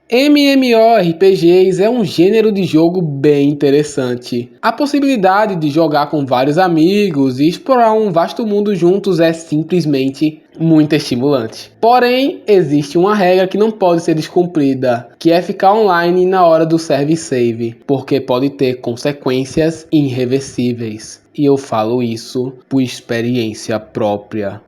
MMORPGs é um gênero de jogo bem interessante. A possibilidade de jogar com vários amigos e explorar um vasto mundo juntos é simplesmente muito estimulante. Porém, existe uma regra que não pode ser descumprida, que é ficar online na hora do serve save, porque pode ter consequências irreversíveis. E eu falo isso por experiência própria.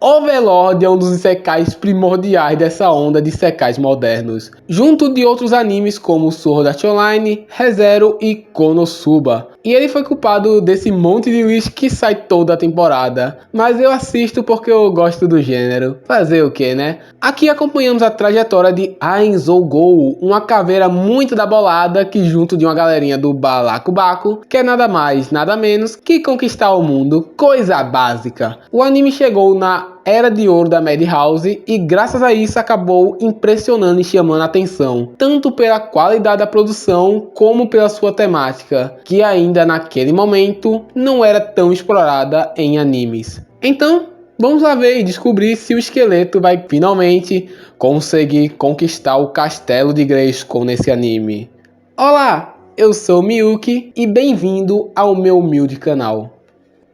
Overlord é um dos isekais primordiais dessa onda de isekais modernos, junto de outros animes como Sword Art Online, Re:Zero e Konosuba. E ele foi culpado desse monte de lixo que sai toda a temporada, mas eu assisto porque eu gosto do gênero. Fazer o que, né? Aqui acompanhamos a trajetória de Ainz Gou, uma caveira muito da bolada que junto de uma galerinha do Balacobaco quer nada mais, nada menos que conquistar o mundo, coisa básica. O anime chegou na Era de Ouro da Madhouse e graças a isso acabou impressionando e chamando a atenção, tanto pela qualidade da produção como pela sua temática, que ainda naquele momento não era tão explorada em animes. Então, vamos lá ver e descobrir se o esqueleto vai finalmente conseguir conquistar o castelo de Grayskull nesse anime. Olá, eu sou Miyuki e bem-vindo ao meu humilde canal.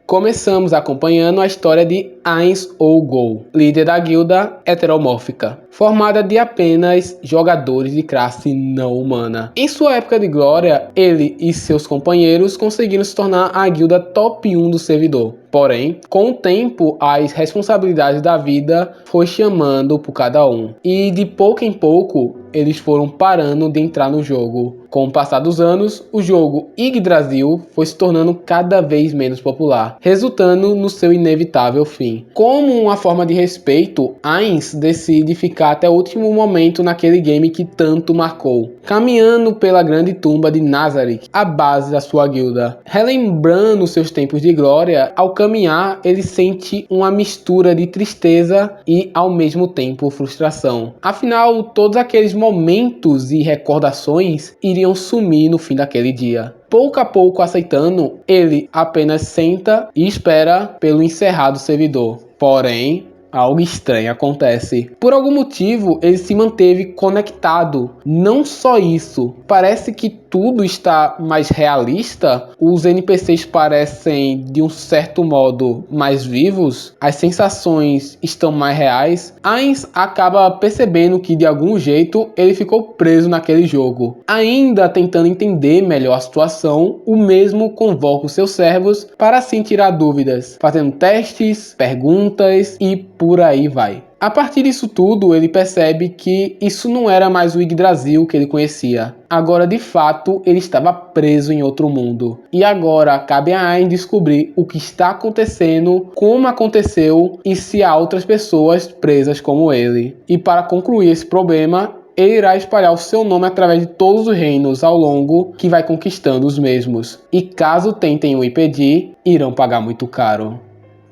Começamos acompanhando a história de Ainz Gou, líder da guilda heteromórfica, formada de apenas jogadores de classe não humana. Em sua época de glória, ele e seus companheiros conseguiram se tornar a guilda top 1 do servidor. Porém, com o tempo, as responsabilidades da vida foi chamando por cada um. E de pouco em pouco, eles foram parando de entrar no jogo. Com o passar dos anos, o jogo Yggdrasil foi se tornando cada vez menos popular, resultando no seu inevitável fim. Como uma forma de respeito, Ainz decide ficar até o último momento naquele game que tanto marcou, caminhando pela grande tumba de Nazarick, a base da sua guilda. Relembrando seus tempos de glória, ao caminhar ele sente uma mistura de tristeza e ao mesmo tempo frustração. Afinal, todos aqueles momentos e recordações iriam sumir no fim daquele dia. Pouco a pouco aceitando, ele apenas senta e espera pelo encerrado servidor. Porém, algo estranho acontece. Por algum motivo, ele se manteve conectado. Não só isso, parece que tudo está mais realista. Os NPCs parecem, de um certo modo, mais vivos. As sensações estão mais reais. Ainz acaba percebendo que, de algum jeito, ele ficou preso naquele jogo. Ainda tentando entender melhor a situação, o mesmo convoca os seus servos para assim tirar dúvidas, fazendo testes, perguntas e por aí vai. A partir disso tudo, ele percebe que isso não era mais o Yggdrasil que ele conhecia. Agora, de fato, ele estava preso em outro mundo. E agora, cabe a Ainz descobrir o que está acontecendo, como aconteceu e se há outras pessoas presas como ele. E para concluir esse problema, ele irá espalhar o seu nome através de todos os reinos ao longo que vai conquistando os mesmos. E caso tentem o impedir, irão pagar muito caro.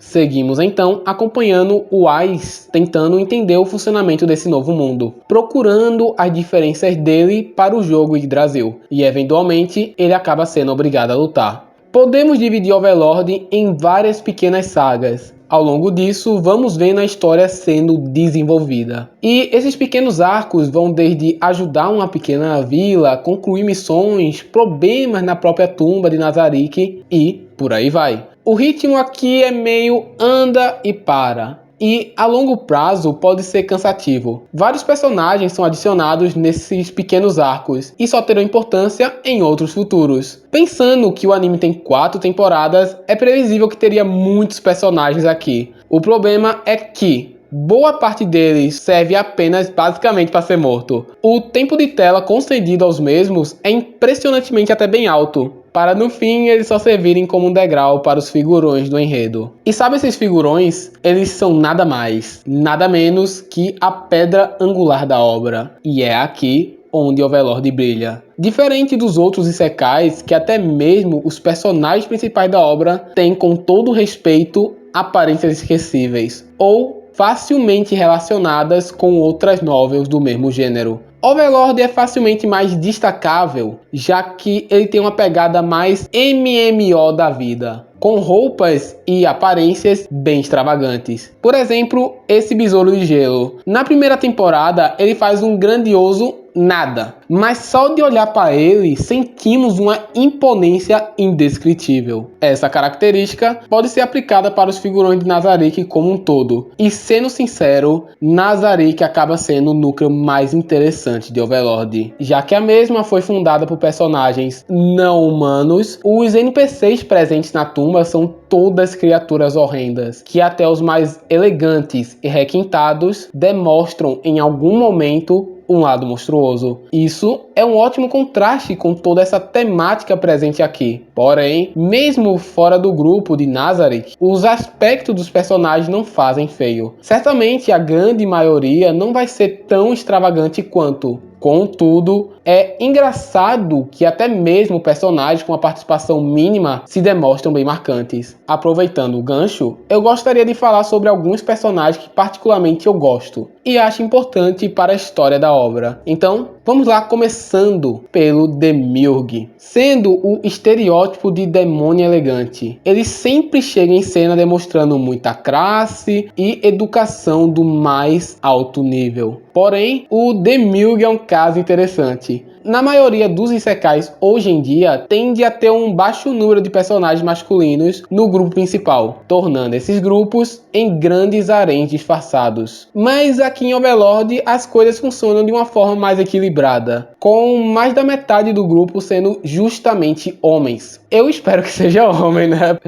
Seguimos então acompanhando o Ainz tentando entender o funcionamento desse novo mundo, procurando as diferenças dele para o jogo Yggdrasil, e eventualmente ele acaba sendo obrigado a lutar. Podemos dividir Overlord em várias pequenas sagas. Ao longo disso, vamos vendo a história sendo desenvolvida. E esses pequenos arcos vão desde ajudar uma pequena vila, concluir missões, problemas na própria tumba de Nazarick e por aí vai. O ritmo aqui é meio anda e para. E a longo prazo pode ser cansativo. Vários personagens são adicionados nesses pequenos arcos e só terão importância em outros futuros. Pensando que o anime tem 4 temporadas, é previsível que teria muitos personagens aqui. O problema é que boa parte deles serve apenas basicamente para ser morto. O tempo de tela concedido aos mesmos é impressionantemente até bem alto, para no fim eles só servirem como um degrau para os figurões do enredo. E sabe esses figurões? Eles são nada mais, nada menos que a pedra angular da obra. E é aqui onde Overlord brilha. Diferente dos outros isekais, que até mesmo os personagens principais da obra têm, com todo respeito, aparências esquecíveis, ou facilmente relacionadas com outras novels do mesmo gênero. Overlord é facilmente mais destacável, já que ele tem uma pegada mais MMO da vida. com roupas e aparências bem extravagantes. Por exemplo, esse besouro de gelo. Na primeira temporada, ele faz um grandioso nada, mas só de olhar para ele sentimos uma imponência indescritível. Essa característica pode ser aplicada para os figurões de Nazarick como um todo, e sendo sincero, Nazarick acaba sendo o núcleo mais interessante de Overlord, já que a mesma foi fundada por personagens não humanos. Os NPCs presentes na tumba são todas criaturas horrendas, que até os mais elegantes e requintados demonstram em algum momento um lado monstruoso. Isso é um ótimo contraste com toda essa temática presente aqui. Porém, mesmo fora do grupo de Nazarick, os aspectos dos personagens não fazem feio. Certamente a grande maioria não vai ser tão extravagante quanto. Contudo, é engraçado que até mesmo personagens com a participação mínima se demonstram bem marcantes. Aproveitando o gancho, eu gostaria de falar sobre alguns personagens que particularmente eu gosto e acho importante para a história da obra. Então, vamos lá, começando pelo Demiurge. Sendo o estereótipo de demônio elegante, ele sempre chega em cena demonstrando muita classe e educação do mais alto nível. Porém, o Demiurge é um caso interessante. Na maioria dos isekais hoje em dia, tende a ter um baixo número de personagens masculinos no grupo principal, tornando esses grupos em grandes haréns disfarçados. Mas aqui em Overlord as coisas funcionam de uma forma mais equilibrada, com mais da metade do grupo sendo justamente homens. Eu espero que seja homem, né?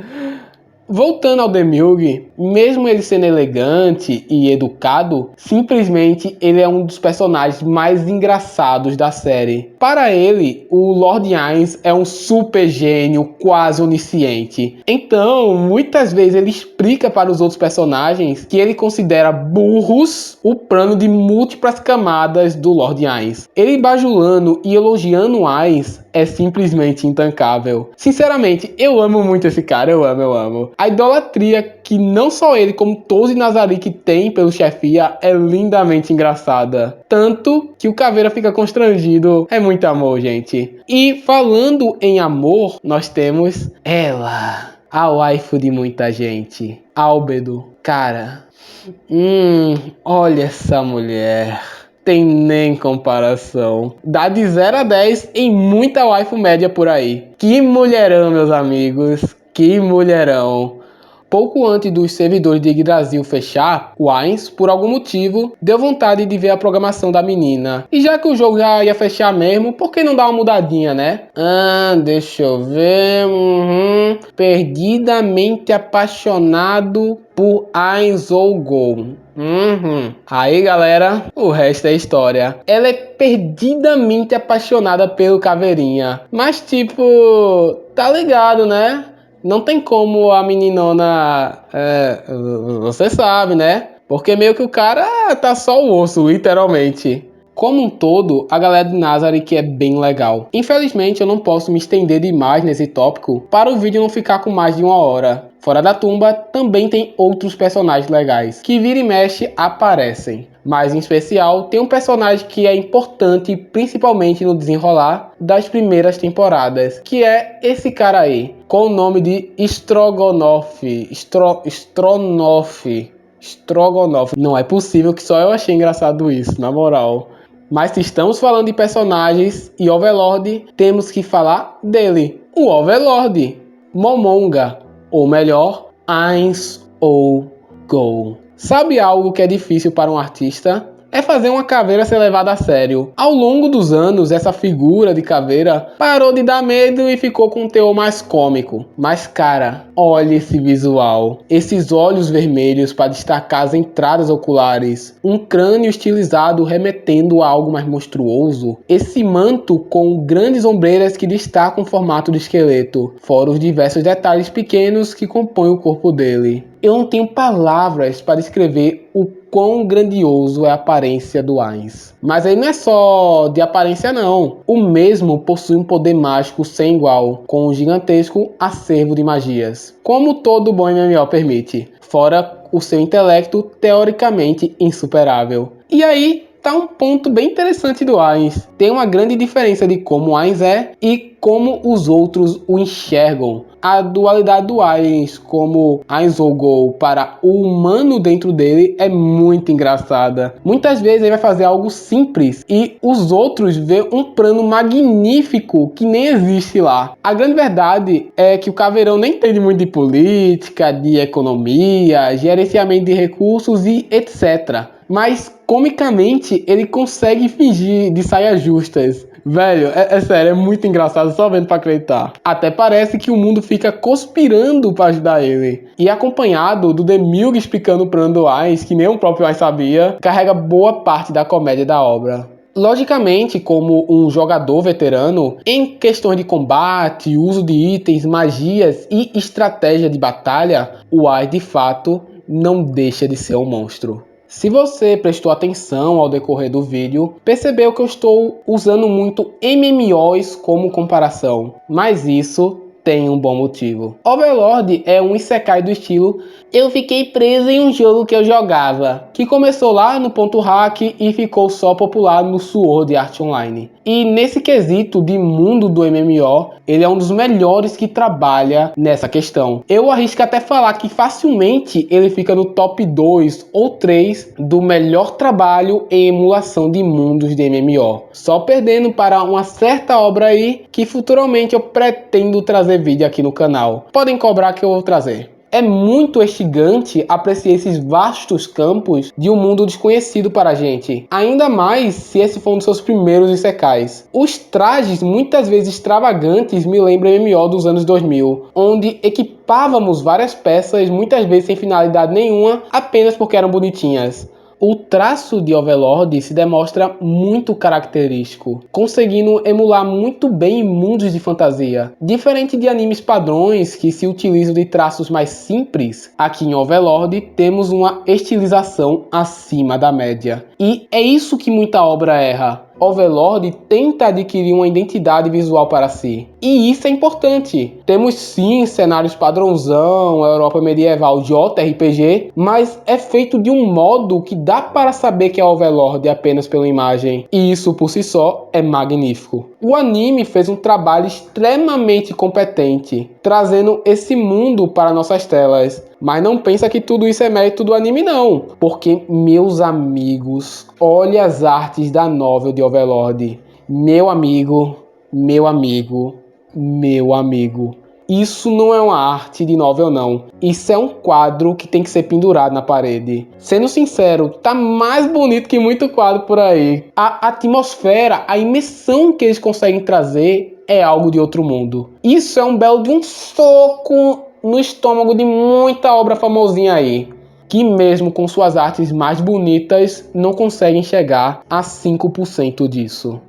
Voltando ao Demiurge, mesmo ele sendo elegante e educado, simplesmente ele é um dos personagens mais engraçados da série. Para ele, o Lord Ainz é um super gênio quase onisciente. Então, muitas vezes ele explica para os outros personagens que ele considera burros o plano de múltiplas camadas do Lord Ainz. Ele bajulando e elogiando Ainz é simplesmente intancável. Sinceramente, eu amo muito esse cara, eu amo. A idolatria que não só ele, como todos os Nazarick têm pelo chefia é lindamente engraçada. Tanto que o Caveira fica constrangido. É muito amor, gente. E falando em amor, nós temos ela, a waifu de muita gente, Albedo. Cara, olha essa mulher. Tem nem comparação. Dá de 0 a 10 em muita waifu média por aí. Que mulherão, meus amigos. Que mulherão. Pouco antes dos servidores de Yggdrasil fechar, o Ainz, por algum motivo, deu vontade de ver a programação da menina. E já que o jogo já ia fechar mesmo, por que não dar uma mudadinha, né? Deixa eu ver... Perdidamente apaixonado por Ainz ou Gol. Aí, galera, o resto é história. Ela é perdidamente apaixonada pelo Caveirinha. Mas, tipo, tá ligado, né? Não tem como a meninona... você sabe, né? Porque meio que o cara tá só o osso, literalmente. Como um todo, a galera de Nazarick é bem legal. Infelizmente, eu não posso me estender demais nesse tópico para o vídeo não ficar com mais de 1 hora. Fora da tumba, também tem outros personagens legais, que vira e mexe aparecem. Mas em especial, tem um personagem que é importante, principalmente no desenrolar das primeiras temporadas, que é esse cara aí, com o nome de Strogonoff. Strogonoff. Não é possível que só eu achei engraçado isso, na moral. Mas se estamos falando de personagens e Overlord, temos que falar dele, o Overlord, Momonga, ou melhor, Ainz ou Gol. Sabe algo que é difícil para um artista? É fazer uma caveira ser levada a sério. Ao longo dos anos, essa figura de caveira parou de dar medo e ficou com um teor mais cômico. Mas cara, olha esse visual. Esses olhos vermelhos para destacar as entradas oculares. Um crânio estilizado remetendo a algo mais monstruoso. Esse manto com grandes ombreiras que destacam o formato do esqueleto. Fora os diversos detalhes pequenos que compõem o corpo dele. Eu não tenho palavras para descrever o quão grandioso é a aparência do Ainz. Mas aí não é só de aparência não. O mesmo possui um poder mágico sem igual, com um gigantesco acervo de magias. Como todo bom MMO permite. Fora o seu intelecto teoricamente insuperável. E aí, tá um ponto bem interessante do Ainz. Tem uma grande diferença de como o Ainz é e como os outros o enxergam. A dualidade do Ainz, como Ainz Ogou para o humano dentro dele, é muito engraçada. Muitas vezes ele vai fazer algo simples e os outros vê um plano magnífico que nem existe lá. A grande verdade é que o Caveirão nem entende muito de política, de economia, gerenciamento de recursos e etc. Mas, comicamente, ele consegue fingir de saias justas. Velho, é sério, é muito engraçado só vendo pra acreditar. Até parece que o mundo fica conspirando pra ajudar ele. E acompanhado do Demilg explicando o plano do Ainz, que nem o próprio Ainz sabia, carrega boa parte da comédia da obra. Logicamente, como um jogador veterano, em questões de combate, uso de itens, magias e estratégia de batalha, o Ainz de fato não deixa de ser um monstro. Se você prestou atenção ao decorrer do vídeo, percebeu que eu estou usando muito MMOs como comparação, mas isso tem um bom motivo. Overlord é um isekai do estilo "eu fiquei preso em um jogo que eu jogava", que começou lá no ponto hack e ficou só popular no Sword Art Online. E nesse quesito de mundo do MMO, ele é um dos melhores que trabalha nessa questão. Eu arrisco até falar que facilmente ele fica no top 2 ou 3 do melhor trabalho em emulação de mundos de MMO. Só perdendo para uma certa obra aí que futuramente eu pretendo trazer vídeo aqui no canal. Podem cobrar que eu vou trazer. É muito instigante apreciar esses vastos campos de um mundo desconhecido para a gente. Ainda mais se esse for um dos seus primeiros isekais. Os trajes, muitas vezes extravagantes, me lembram MMO dos anos 2000, onde equipávamos várias peças, muitas vezes sem finalidade nenhuma, apenas porque eram bonitinhas. O traço de Overlord se demonstra muito característico, conseguindo emular muito bem mundos de fantasia. Diferente de animes padrões que se utilizam de traços mais simples, aqui em Overlord temos uma estilização acima da média. E é isso que muita obra erra. Overlord tenta adquirir uma identidade visual para si. E isso é importante. Temos sim cenários padrãozão, Europa medieval, JRPG, mas é feito de um modo que dá para saber que é Overlord apenas pela imagem. E isso por si só é magnífico. O anime fez um trabalho extremamente competente, trazendo esse mundo para nossas telas. Mas não pensa que tudo isso é mérito do anime não, porque, meus amigos, olha as artes da novel de Overlord. Meu amigo, meu amigo, meu amigo. Isso não é uma arte de novel não, isso é um quadro que tem que ser pendurado na parede. Sendo sincero, tá mais bonito que muito quadro por aí. A atmosfera, a imersão que eles conseguem trazer é algo de outro mundo. Isso é um belo de um soco no estômago de muita obra famosinha aí, que mesmo com suas artes mais bonitas, não conseguem chegar a 5% disso.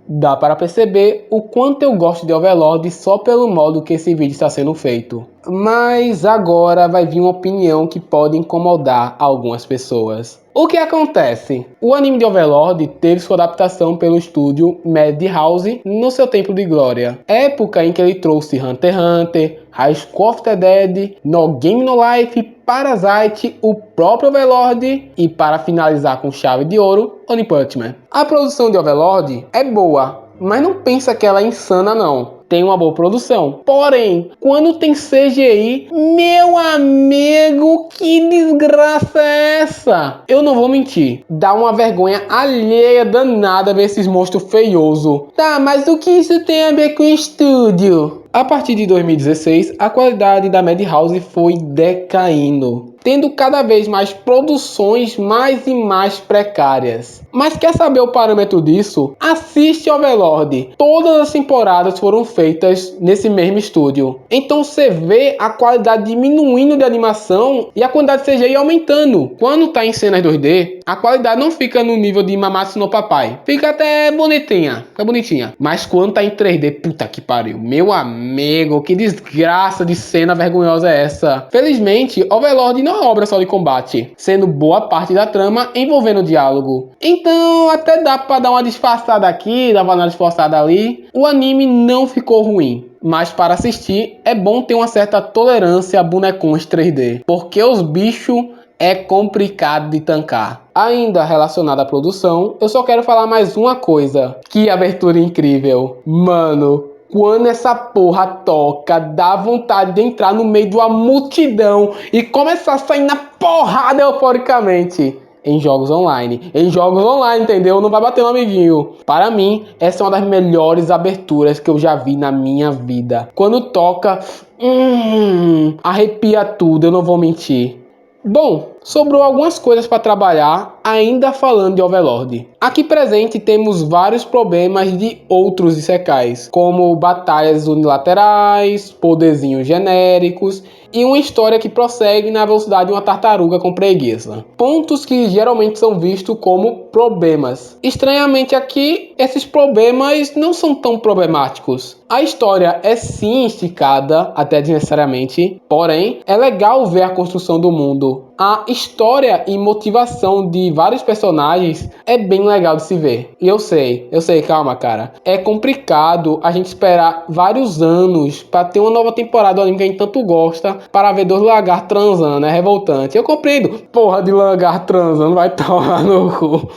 Dá para perceber o quanto eu gosto de Overlord só pelo modo que esse vídeo está sendo feito. Mas agora vai vir uma opinião que pode incomodar algumas pessoas. O que acontece? O anime de Overlord teve sua adaptação pelo estúdio Madhouse no seu tempo de glória. Época em que ele trouxe Hunter x Hunter, High School of the Dead, No Game No Life, Parasite, o próprio Overlord e, para finalizar com chave de ouro, One Punch Man. A produção de Overlord é boa, mas não pensa que ela é insana não. Tem uma boa produção. Porém, quando tem CGI, meu amigo, que desgraça é essa? Eu não vou mentir. Dá uma vergonha alheia danada ver esses monstros feiosos. Tá, mas o que isso tem a ver com o estúdio? A partir de 2016, a qualidade da Madhouse foi decaindo, tendo cada vez mais produções mais e mais precárias. Mas quer saber o parâmetro disso? Assiste Overlord. Todas as temporadas foram feitas nesse mesmo estúdio. Então você vê a qualidade diminuindo de animação e a quantidade de CGI aumentando. Quando tá em cenas 2D, a qualidade não fica no nível de Mamatsu no Papai. Fica até bonitinha, Mas quando tá em 3D, puta que pariu. Meu amigo, que desgraça de cena vergonhosa é essa? Felizmente, Overlord não é obra só de combate, sendo boa parte da trama envolvendo diálogo. Então até dá pra dar uma disfarçada aqui, dar uma disfarçada ali. O anime não ficou ruim, mas para assistir é bom ter uma certa tolerância a bonecões 3D, porque os bichos é complicado de tancar. Ainda relacionado à produção, eu só quero falar mais uma coisa. Que abertura incrível. Mano, quando essa porra toca, dá vontade de entrar no meio de uma multidão e começar a sair na porrada euforicamente. Em jogos online. Em jogos online, entendeu? Não vai bater no amiguinho. Para mim, essa é uma das melhores aberturas que eu já vi na minha vida. Quando toca, arrepia tudo, eu não vou mentir. Bom, sobrou algumas coisas para trabalhar, ainda falando de Overlord. Aqui presente temos vários problemas de outros isekais, como batalhas unilaterais, poderzinhos genéricos e uma história que prossegue na velocidade de uma tartaruga com preguiça. Pontos que geralmente são vistos como problemas. Estranhamente aqui, esses problemas não são tão problemáticos. A história é sim esticada, até desnecessariamente, porém, é legal ver a construção do mundo. A história e motivação de vários personagens é bem legal de se ver. E eu sei, calma, cara. É complicado a gente esperar vários anos para ter uma nova temporada do anime que a gente tanto gosta, para ver dois lagartos transando, é revoltante. Eu compreendo, porra de lagarto transando, vai tomar no cu.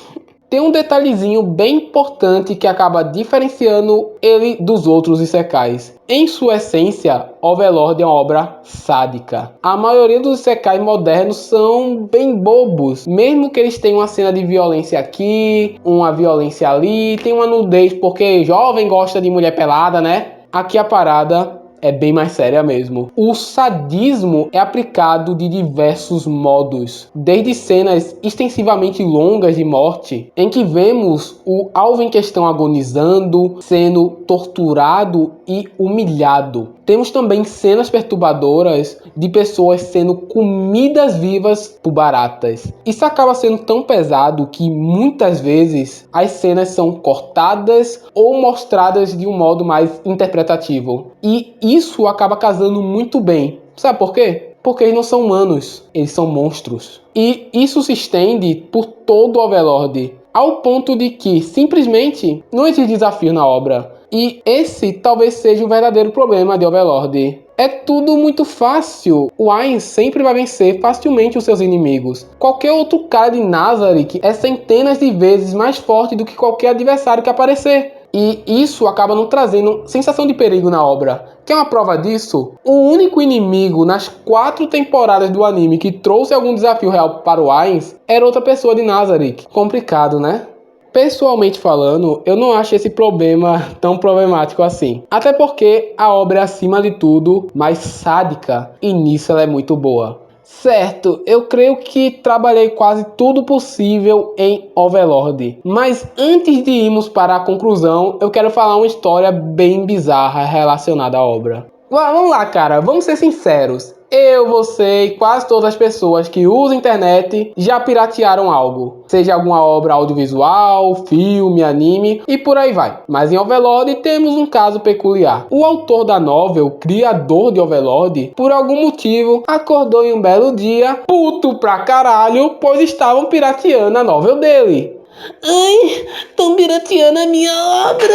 Tem um detalhezinho bem importante que acaba diferenciando ele dos outros isekais. Em sua essência, Overlord é uma obra sádica. A maioria dos isekais modernos são bem bobos, mesmo que eles tenham uma cena de violência aqui, uma violência ali, tem uma nudez porque jovem gosta de mulher pelada, né? Aqui a parada é bem mais séria mesmo. O sadismo é aplicado de diversos modos, desde cenas extensivamente longas de morte, em que vemos o alvo em questão agonizando, sendo torturado e humilhado. Temos também cenas perturbadoras de pessoas sendo comidas vivas por baratas. Isso acaba sendo tão pesado que muitas vezes as cenas são cortadas ou mostradas de um modo mais interpretativo. E isso acaba casando muito bem. Sabe por quê? Porque eles não são humanos, eles são monstros. E isso se estende por todo o Overlord, ao ponto de que simplesmente não existe desafio na obra. E esse talvez seja o verdadeiro problema de Overlord. É tudo muito fácil. O Ainz sempre vai vencer facilmente os seus inimigos. Qualquer outro cara de Nazarick é centenas de vezes mais forte do que qualquer adversário que aparecer. E isso acaba não trazendo sensação de perigo na obra. Quer uma prova disso? O único inimigo nas 4 temporadas do anime que trouxe algum desafio real para o Ainz era outra pessoa de Nazarick. Complicado, né? Pessoalmente falando, eu não acho esse problema tão problemático assim. Até porque a obra é, acima de tudo, mais sádica e nisso ela é muito boa. Certo, eu creio que trabalhei quase tudo possível em Overlord. Mas antes de irmos para a conclusão, eu quero falar uma história bem bizarra relacionada à obra. Vamos lá, cara, vamos ser sinceros. Eu, você e quase todas as pessoas que usam a internet já piratearam algo. Seja alguma obra audiovisual, filme, anime e por aí vai. Mas em Overlord temos um caso peculiar. O autor da novel, criador de Overlord, por algum motivo acordou em um belo dia, puto pra caralho, pois estavam pirateando a novel dele. Ai, tão pirateando a minha obra.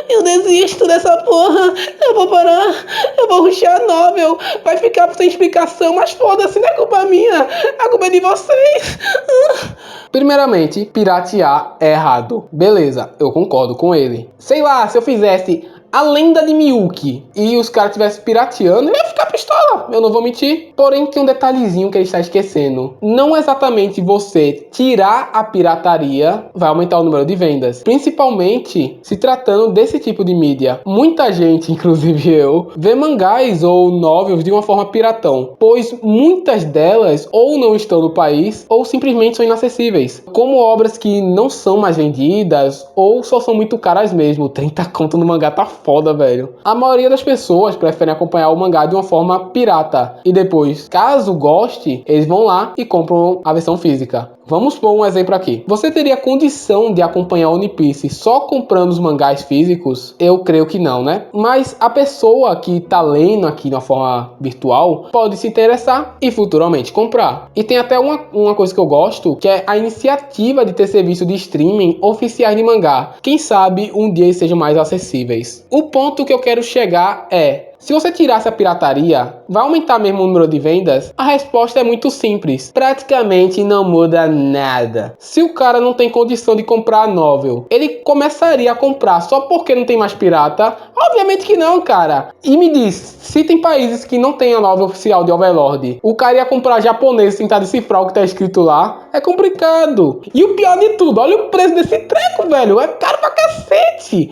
Eu desisto dessa porra. Eu vou parar. Eu vou rushar a novel. Vai ficar sem explicação, mas foda-se, não é culpa minha. A culpa é de vocês. Primeiramente, piratear é errado. Beleza, eu concordo com ele. Sei lá, se eu fizesse A Lenda de Miyuki e os caras estivessem pirateando, eu ia ficar pistola, eu não vou mentir. Porém, tem um detalhezinho que ele está esquecendo. Não exatamente você tirar a pirataria vai aumentar o número de vendas, principalmente se tratando desse tipo de mídia. Muita gente, inclusive eu, vê mangás ou novels de uma forma piratão, pois muitas delas ou não estão no país ou simplesmente são inacessíveis, como obras que não são mais vendidas ou só são muito caras mesmo. 30 conto no mangá tá foda, velho. A maioria das pessoas preferem acompanhar o mangá de uma forma pirata e depois, caso goste, eles vão lá e compram a versão física. Vamos pôr um exemplo aqui. Você teria condição de acompanhar One Piece só comprando os mangás físicos? Eu creio que não, né? Mas a pessoa que tá lendo aqui de uma forma virtual pode se interessar e futuramente comprar. E tem até uma coisa que eu gosto, que é a iniciativa de ter serviço de streaming oficiais de mangá. Quem sabe um dia eles sejam mais acessíveis. O ponto que eu quero chegar é: Se você tirasse a pirataria, vai aumentar mesmo o número de vendas? A resposta é muito simples. Praticamente não muda nada. Se o cara não tem condição de comprar a novel, ele começaria a comprar só porque não tem mais pirata? Obviamente que não, cara. E me diz, se tem países que não tem a novel oficial de Overlord, o cara ia comprar japonês e tentar decifrar o que tá escrito lá? É complicado. E o pior de tudo, olha o preço desse treco, velho. É caro pra cacete.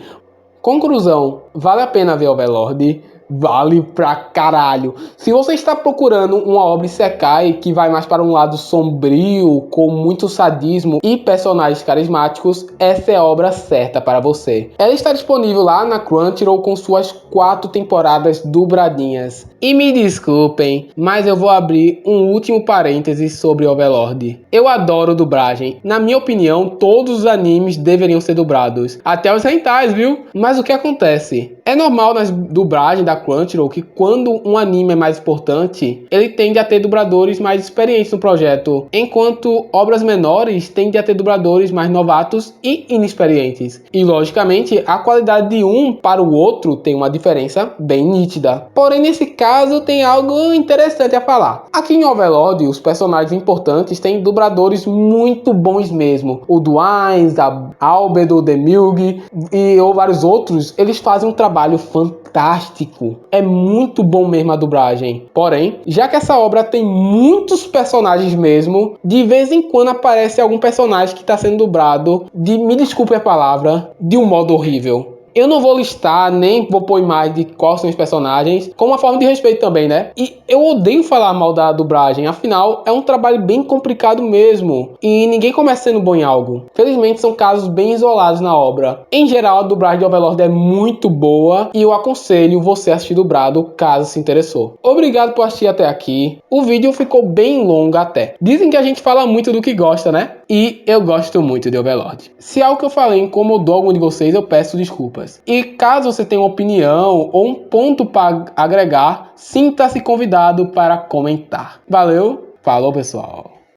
Conclusão, vale a pena ver Overlord? Vale pra caralho. Se você está procurando uma obra isekai que vai mais para um lado sombrio, com muito sadismo e personagens carismáticos, essa é a obra certa para você. Ela está disponível lá na Crunchyroll com suas 4 temporadas dubladinhas. E me desculpem, mas eu vou abrir um último parêntese sobre Overlord. Eu adoro dublagem. Na minha opinião, todos os animes deveriam ser dublados. Até os hentais, viu? Mas o que acontece? É normal nas dublagens da Crunchyroll que quando um anime é mais importante, ele tende a ter dubladores mais experientes no projeto, enquanto obras menores tendem a ter dubladores mais novatos e inexperientes. E logicamente, a qualidade de um para o outro tem uma diferença bem nítida. Porém, nesse caso, tem algo interessante a falar. Aqui em Overlord, os personagens importantes têm dubladores muito bons mesmo. O do Ainz, a Albedo, Demilg e vários outros, eles fazem um trabalho fantástico. É muito bom mesmo a dublagem. Porém, já que essa obra tem muitos personagens mesmo, de vez em quando aparece algum personagem que está sendo dublado, me desculpe a palavra, de um modo horrível. Eu não vou listar, nem vou pôr mais de quais são os personagens, como uma forma de respeito também, né? E eu odeio falar mal da dublagem, afinal, é um trabalho bem complicado mesmo, e ninguém começa sendo bom em algo. Felizmente, são casos bem isolados na obra. Em geral, a dublagem de Overlord é muito boa, e eu aconselho você a assistir dublado, caso se interessou. Obrigado por assistir até aqui. O vídeo ficou bem longo até. Dizem que a gente fala muito do que gosta, né? E eu gosto muito de Overlord. Se algo que eu falei incomodou algum de vocês, eu peço desculpas. E caso você tenha uma opinião ou um ponto para agregar, sinta-se convidado para comentar. Valeu, falou pessoal!